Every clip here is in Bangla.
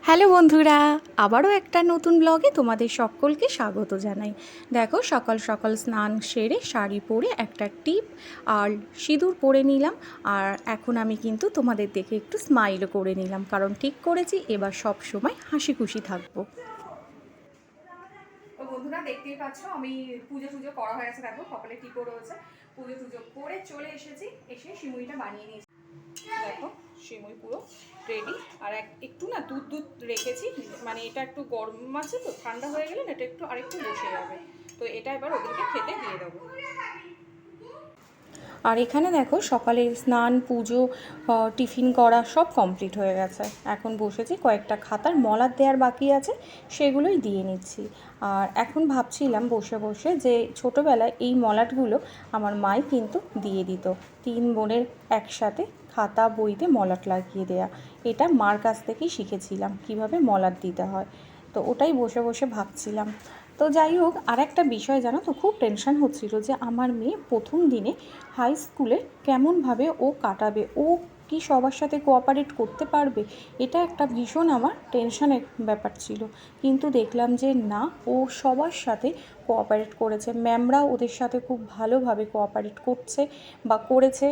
হ্যালো বন্ধুরা, আবারও একটা নতুন ব্লগে তোমাদের সকলকে স্বাগত জানাই। দেখো সকাল সকাল স্নান সেরে শাড়ি পরে একটা টিপ আর সিঁদুর পরে নিলাম। আর এখন আমি কিন্তু তোমাদের দেখে একটু স্মাইলও করে নিলাম, কারণ ঠিক করেছি এবার সব সময় হাসি খুশি থাকবো। তো বন্ধুরা দেখতেই পাচ্ছ আমি পুজো করা হয়ে আছে, দেখো কপালে টিপও রয়েছে। পুজো করে চলে এসেছি, এসে সিমুইটা বানিয়ে নিয়েছি। দেখো সিমুই পুরো রেডি। আর একটু না দুধ রেখেছি, মানে এটা একটু গরম আছে তো, ঠান্ডা হয়ে গেলে না এটা একটু আরেকটু বসে যাবে। তো এটা এবার ওদেরকে খেতে দিয়ে দেবো। আর এখানে দেখো সকালে স্নান পুজো টিফিন করা সব কমপ্লিট হয়ে গেছে। এখন বসেছি, কয়েকটা খাতার মলাট দেওয়ার বাকি আছে, সেগুলোই দিয়ে নিচ্ছি। আর এখন ভাবছিলাম বসে বসে যে ছোটোবেলায় এই মলাটগুলো আমার মাই কিন্তু দিয়ে দিত, 3 বোনের একসাথে খাতা বইতে মলাট লাগিয়ে দেয়া। এটা মার কাছ থেকেই শিখেছিলাম কিভাবে মলাট দিতে হয়। তো ওটাই বসে বসে ভাবছিলাম। তো যাই হোক, আর একটা বিষয় জানো তো, খুব টেনশন হচ্ছিল যে আমার মেয়ে প্রথম দিনে হাই স্কুলে কেমনভাবে ও কাটাবে, ও কি সবার সাথে কোঅপারেট করতে পারবে, এটা একটা ভীষণ আমার টেনশনের ব্যাপার ছিল। কিন্তু দেখলাম যে না, ও সবার সাথে কোঅপারেট করেছে, ম্যামরাও ওদের সাথে খুব ভালোভাবে কোঅপারেট করছে বা করেছে,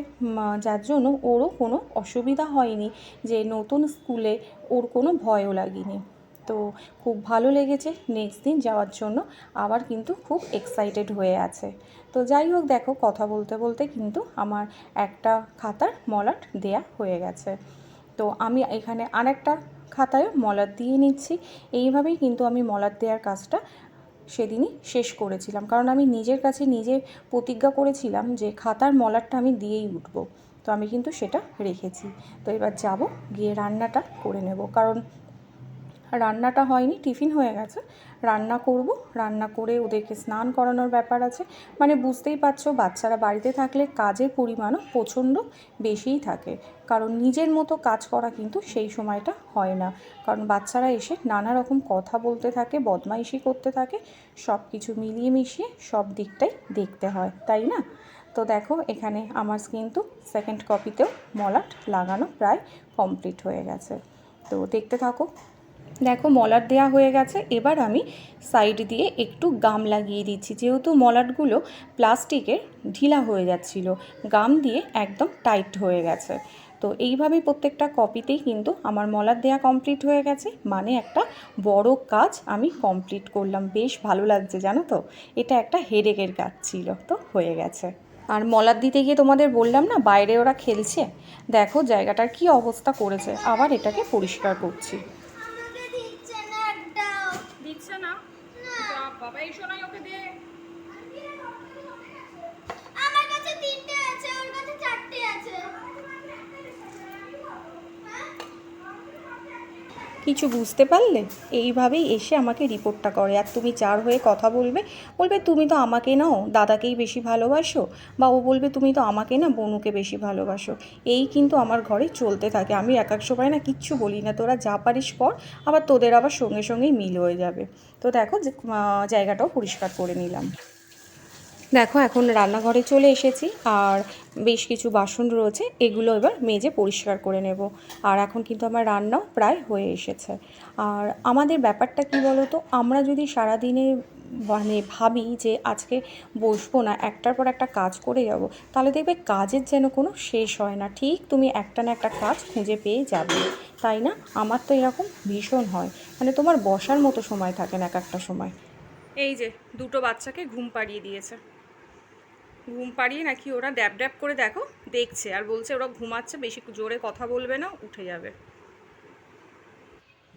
যার জন্য ওরও কোনো অসুবিধা হয়নি, যে নতুন স্কুলে ওর কোনো ভয়ও লাগেনি। তো খুব ভালো লেগেছে নেক্সট দিন যাওয়ার জন্য, আবার কিন্তু খুব এক্সাইটেড হয়ে আছে। তো যাই হোক, দেখো কথা বলতে বলতে কিন্তু আমার একটা খাতার মলাট দেয়া হয়ে গেছে। তো আমি এখানে আরেকটা খাতায় মলাট দিয়ে নিচ্ছি। এইভাবেই কিন্তু আমি মলাট দেওয়ার কাজটা সেদিনই শেষ করেছিলাম, কারণ আমি নিজের কাছে নিজে প্রতিজ্ঞা করেছিলাম যে খাতার মলাটটা আমি দিয়েই উঠবো। তো আমি কিন্তু সেটা রেখেছি। তো এবার যাব, গিয়ে রান্নাটা করে নেব, কারণ রান্নাটা হয়নি, টিফিন হয়ে গেছে। রান্না করব, রান্না করে ওদেরকে স্নান করানোর ব্যাপার আছে। মানে বুঝতেই পারছো, বাচ্চারা বাড়িতে থাকলে কাজের পরিমাণও প্রচণ্ড বেশিই থাকে, কারণ নিজের মতো কাজ করা কিন্তু সেই সময়টা হয় না। কারণ বাচ্চারা এসে নানা রকম কথা বলতে থাকে, বদমাইশি করতে থাকে, সব কিছু মিলিয়ে মিশিয়ে সব দিকটাই দেখতে হয়, তাই না? তো দেখো এখানে আমার কিন্তু সেকেন্ড কপিতেও মলাট লাগানো প্রায় কমপ্লিট হয়ে গেছে। তো দেখতে থাকো। দেখো মলাট দেওয়া হয়ে গেছে, এবার আমি সাইড দিয়ে একটু গাম লাগিয়ে দিচ্ছি, যেহেতু মলাটগুলো প্লাস্টিকের ঢিলা হয়ে যাচ্ছিল, গাম দিয়ে একদম টাইট হয়ে গেছে। তো এইভাবেই প্রত্যেকটা কপিতেই কিন্তু আমার মলাট দেওয়া কমপ্লিট হয়ে গেছে, মানে একটা বড় কাজ আমি কমপ্লিট করলাম। বেশ ভালো লাগছে জানো তো, এটা একটা হেডেকের কাজ ছিল, তো হয়ে গেছে। আর মলাট দিতে গিয়ে তোমাদের বললাম না বাইরে ওরা খেলছে, দেখো জায়গাটার কি অবস্থা করেছে। আবার এটাকে পরিষ্কার করছি। দিচ্ছে না বাবা, এই শোনাই ওকে দে। আমার কাছে 3টে আছে, ওর কাছে 4টে আছে। কিছু বুঝতে পারলে? এইভাবেই এসে আমাকে রিপোর্টটা করে। আর তুমি যার হয়ে কথা বলবে, বলবে তুমি তো আমাকে নাও দাদাকেই বেশি ভালোবাসো, বা ও বলবে তুমি তো আমাকে না বনুকে বেশি ভালোবাসো। এই কিন্তু আমার ঘরে চলতে থাকে। আমি এক সময় না কিচ্ছু বলি না, তোরা যা পারিস কর, আবার তোদের আবার সঙ্গে সঙ্গেই মিল হয়ে যাবে। তো দেখো যে জায়গাটাও পরিষ্কার করে নিলাম। দেখো এখন রান্নাঘরে চলে এসেছি, আর বেশ কিছু বাসন রয়েছে, এগুলো এবার মেজে পরিষ্কার করে নেব। আর এখন কিন্তু আমার রান্নাও প্রায় হয়ে এসেছে। আর আমাদের ব্যাপারটা কি বলো তো, আমরা যদি সারাদিনে মানে ভাবি যে আজকে বসবো না, একটার পর একটা কাজ করে যাব, তাহলে দেখবে কাজের যেন কোনো শেষ হয় না। ঠিক তুমি একটা না একটা কাজ খুঁজে পেয়ে যাবে, তাই না? আমার তো এরকম ভীষণ হয়, মানে তোমার বসার মতো সময় থাকে না এক একটা সময়। এই যে দুটো বাচ্চাকে ঘুম পাড়িয়ে দিয়েছে, ঘুম পাড়িয়ে নাকি ওরা ড্যাব ড্যাব করে দেখো দেখছে, আর বলছে ওরা ঘুমাচ্ছে, বেশি জোরে কথা বলবে না, উঠে যাবে।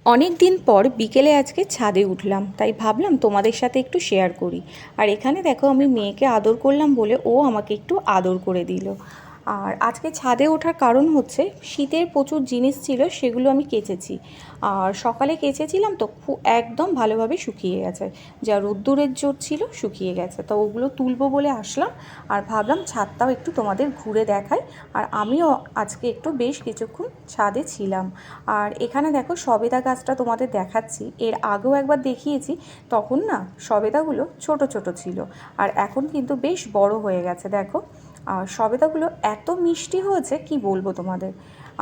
অনেক দিন পর বিকেলে আজকে ছাদে উঠলাম, তাই ভাবলাম তোমাদের সাথে একটু শেয়ার করি। আর এখানে দেখো আমি মেয়েকে আদর করলাম বলে ও আমাকে একটু আদর করে দিল। আর আজকে ছাদে ওঠার কারণ হচ্ছে শীতের প্রচুর জিনিস ছিল, সেগুলো আমি কেচেছি। আর সকালে কেচেছিলাম তো একদম ভালোভাবে শুকিয়ে গেছে, যা রোদ্দুরের জোর ছিল শুকিয়ে গেছে। তো ওগুলো তুলবো বলে আসলাম, আর ভাবলাম ছাদটাও একটু তোমাদের ঘুরে দেখাই। আর আমিও আজকে একটু বেশ কিছুক্ষণ ছাদে ছিলাম। আর এখানে দেখো সবেদা গাছটা তোমাদের দেখাচ্ছি, এর আগেও একবার দেখিয়েছি, তখন না সবেদাগুলো ছোট ছোট ছিল, আর এখন কিন্তু বেশ বড় হয়ে গেছে দেখো। আর সবেদাগুলো এত মিষ্টি হয়েছে কি বলবো তোমাদের।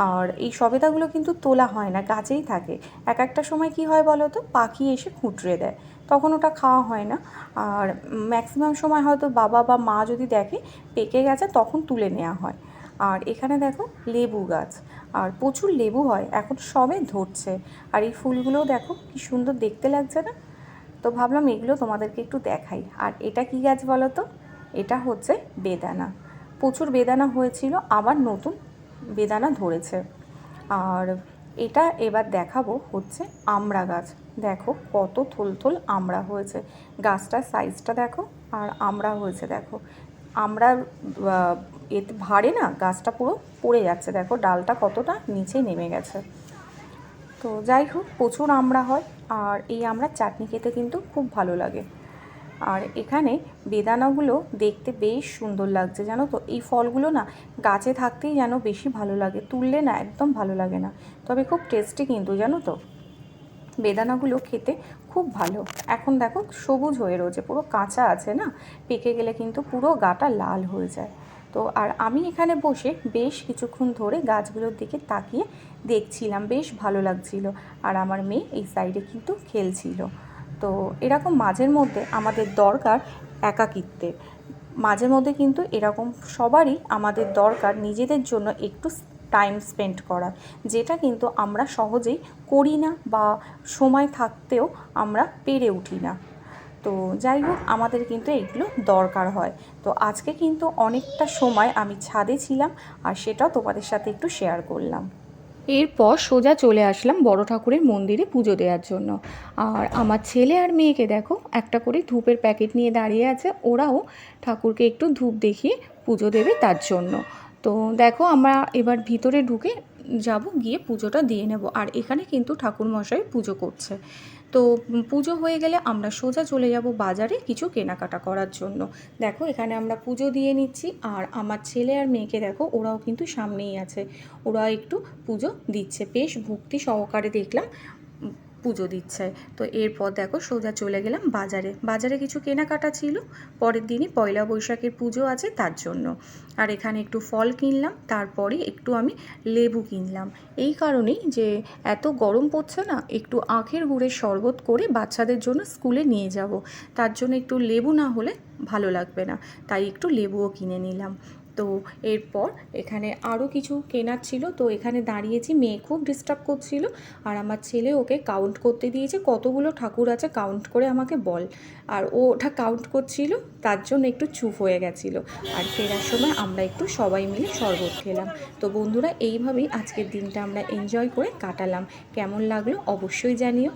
আর এই সবেদাগুলো কিন্তু তোলা হয় না, গাছেই থাকে। এক একটা সময় কি হয় বলো তো, পাখি এসে খুঁটরে দেয়, তখন ওটা খাওয়া হয় না। আর ম্যাক্সিমাম সময় হয়তো বাবা বা মা যদি দেখে পেকে গেছে তখন তুলে নেওয়া হয়। আর এখানে দেখো লেবু গাছ, আর প্রচুর লেবু হয়, এখন সবে ধরছে। আর এই ফুলগুলোও দেখো কি সুন্দর দেখতে লাগছে না। তো ভাবলাম এগুলো তোমাদেরকে একটু দেখাই। আর এটা কি গাছ বলো তো, এটা হচ্ছে বেদানা। প্রচুর বেদানা হয়েছিল, আবার নতুন বেদানা ধরেছে। আর এটা এবার দেখাবো হচ্ছে আমড়া গাছ। দেখো কত থোল থোল আমড়া হয়েছে, গাছটার সাইজটা দেখো, আর আমড়া হয়েছে দেখো। আমড়ার এতে ভারে না গাছটা পুরো পড়ে যাচ্ছে, দেখো ডালটা কতটা নিচে নেমে গেছে। তো যাই হোক, প্রচুর আমড়া হয়, আর এই আমড়ার চাটনি খেতে কিন্তু খুব ভালো লাগে। আর এখানে বেদানাগুলো দেখতে বেশ সুন্দর লাগছে জানো তো। এই ফলগুলো না গাছে থাকতেই যেন বেশি ভালো লাগে, তুললে না একদম ভালো লাগে না। তবে খুব টেস্টি কিন্তু জানো তো, বেদানাগুলো খেতে খুব ভালো। এখন দেখো সবুজ হয়ে রয়েছে, পুরো কাঁচা আছে না, পেকে গেলে কিন্তু পুরো গাটা লাল হয়ে যায়। তো আর আমি এখানে বসে বেশ কিছুক্ষণ ধরে গাছগুলোর দিকে তাকিয়ে দেখছিলাম, বেশ ভালো লাগছিল। আর আমার মেয়ে এই সাইডে কিন্তু খেলছিল। তো এরকম মাঝের মধ্যে আমাদের দরকার একাকিত্বের, মাঝে মধ্যে কিন্তু এরকম সবারই আমাদের দরকার নিজেদের জন্য একটু টাইম স্পেন্ড করা, যেটা কিন্তু আমরা সহজেই করি না, বা সময় থাকতেও আমরা পেরে উঠি না। তো যাই হোক, আমাদের কিন্তু এগুলো দরকার হয়। তো আজকে কিন্তু অনেকটা সময় আমি ছাদে ছিলাম, আর সেটাও তোমাদের সাথে একটু শেয়ার করলাম। এরপর সোজা চলে আসলাম বড় ঠাকুরের মন্দিরে পুজো দেওয়ার জন্য। আর আমার ছেলে আর মেয়েকে দেখো একটা করে ধূপের প্যাকেট নিয়ে দাঁড়িয়ে আছে, ওরাও ঠাকুরকে একটু ধূপ দেখিয়ে পুজো দেবে তার জন্য। তো দেখো আমরা এবার ভিতরে ঢুকে যাব, গিয়ে পুজোটা দিয়ে নেব। আর এখানে কিন্তু ঠাকুরমশাই পুজো করছে। তো পুজো হয়ে গেলে আমরা সোজা চলে যাব বাজারে কিছু কেনাকাটা করার জন্য। দেখো এখানে আমরা পুজো দিয়ে নিচ্ছি, আর আমার ছেলে আর মেয়েকে দেখো ওরাও কিন্তু সামনেই আছে, ওরা একটু পুজো দিচ্ছে, বেশ ভক্তি সহকারে দেখলাম পুজো দিচ্ছে। তো এরপর দেখো সোজা চলে গেলাম বাজারে। বাজারে কিছু কেনাকাটা ছিল, পরের দিনই পয়লা বৈশাখের পুজো আছে তার জন্য। আর এখানে একটু ফল কিনলাম, তারপরে একটু আমি লেবু কিনলাম, এই কারণেই যে এত গরম পড়ছে না, একটু আখের গুড়ের শরবত করে বাচ্চাদের জন্য স্কুলে নিয়ে যাব, তার জন্য একটু লেবু না হলে ভালো লাগবে না, তাই একটু লেবুও কিনে নিলাম। তো এরপর এখানে আরও কিছু কেনার ছিল, তো এখানে দাঁড়িয়েছি, মেয়ে খুব ডিস্টার্ব করছিল। আর আমার ছেলে ওকে কাউন্ট করতে দিয়েছে, কতগুলো ঠাকুর আছে কাউন্ট করে আমাকে বল। আর ও ওটা কাউন্ট করছিল, তার জন্য একটু চুপ হয়ে গেছিলো। আর ফেরার সময় আমরা একটু সবাই মিলে শরবত খেলাম। তো বন্ধুরা, এইভাবেই আজকের দিনটা আমরা এনজয় করে কাটালাম। কেমন লাগলো অবশ্যই জানিও।